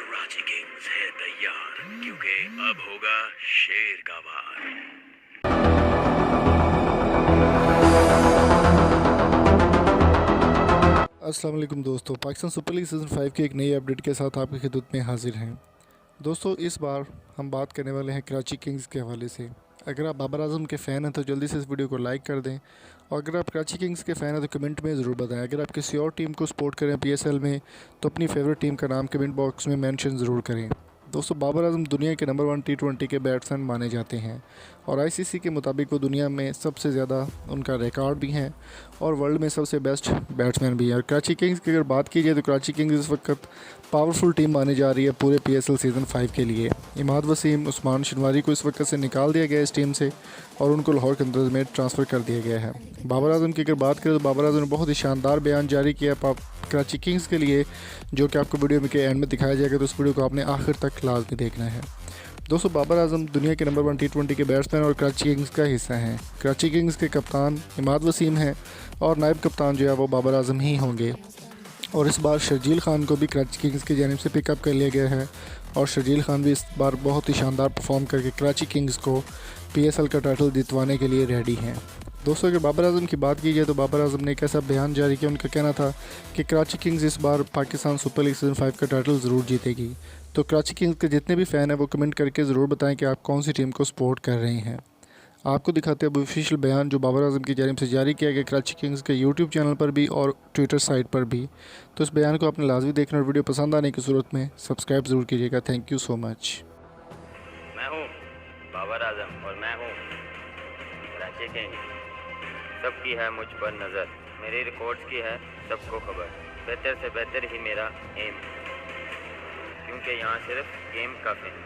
Karachi Kings है तैयार, क्योंकि अब होगा शेर का वार। अस्सलाम वालेकुम दोस्तों, पाकिस्तान सुपर लीग सीज़न 5 की एक नई अपडेट के साथ आपकी खिदमत में हाजिर हैं। दोस्तों, इस बार हम बात करने वाले हैं कराची किंग्स के हवाले से। अगर आप बाबर आजम के फ़ैन हैं तो जल्दी से इस वीडियो को लाइक कर दें, और अगर आप कराची किंग्स के फ़ैन हैं तो कमेंट में ज़रूर बताएं। अगर आप किसी और टीम को सपोर्ट करें PSL में तो अपनी फेवरेट टीम का नाम कमेंट बॉक्स में मेंशन ज़रूर करें। दोस्तों, बाबर आजम दुनिया के नंबर 1 T20 के बैट्समैन माने जाते हैं, और ICC के मुताबिक वो दुनिया में सबसे ज़्यादा उनका रिकॉर्ड भी हैं और वर्ल्ड में सबसे बेस्ट बैट्समैन भी हैं। और कराची किंग्स की अगर बात की जाए तो कराची किंग्स इस वक्त पावरफुल टीम मानी जा रही है पूरे PSL सीज़न 5 के लिए। इमाद वसीम, उस्मान शनवारी को इस वक्त से निकाल दिया गया इस टीम से और उनको लाहौर कंदर्स में ट्रांसफ़र कर दिया गया है। बाबर आजम की अगर बात करें तो बाबर आजम ने बहुत ही शानदार बयान जारी किया कराची किंग्स के लिए, जो कि आपको वीडियो के एंड में दिखाया जाएगा, तो इस वीडियो को आपने आखिर तक लाजमी देखना है। दोस्तों, बाबर आजम दुनिया के नंबर 1 T20 के बैट्समैन और कराची किंग्स का हिस्सा हैं। कराची किंग्स के कप्तान इमाद वसीम हैं और नायब कप्तान जो है वो बाबर आजम ही होंगे। और इस बार शर्जील खान को भी कराची किंग्स की जानिब से पिकअप कर लिया गया है, और शर्जील खान भी इस बार बहुत ही शानदार परफॉर्म करके कराची किंग्स को PSL का टाइटल जितवाने के लिए रेडी हैं। दोस्तों, अगर बाबर आजम की बात की जाए तो बाबर आजम ने एक ऐसा बयान जारी किया, उनका कहना था कि कराची किंग्स इस बार पाकिस्तान सुपर लीग सीज़न 5 का टाइटल ज़रूर जीतेगी। तो कराची किंग्स के जितने भी फ़ैन हैं वो कमेंट करके ज़रूर बताएं कि आप कौन सी टीम को सपोर्ट कर रहे हैं। आपको दिखाते हैं अब ऑफिशियल बयान जो बाबर आजम की जानिब से जारी किया गया कराची किंग्स के यूट्यूब चैनल पर भी और ट्विटर साइट पर भी। तो इस बयान को आपने लाजमी देखना और वीडियो पसंद आने की सूरत में सब्सक्राइब ज़रूर कीजिएगा। Thank you so much. मैं हूँ बाबर आजम और मैं हूँ कराची किंग्स। सबकी है मुझ पर नज़र, मेरी रिकॉर्ड्स की है सबको खबर। बेहतर से बेहतर ही मेरा एम, क्योंकि यहाँ सिर्फ गेम का फैन।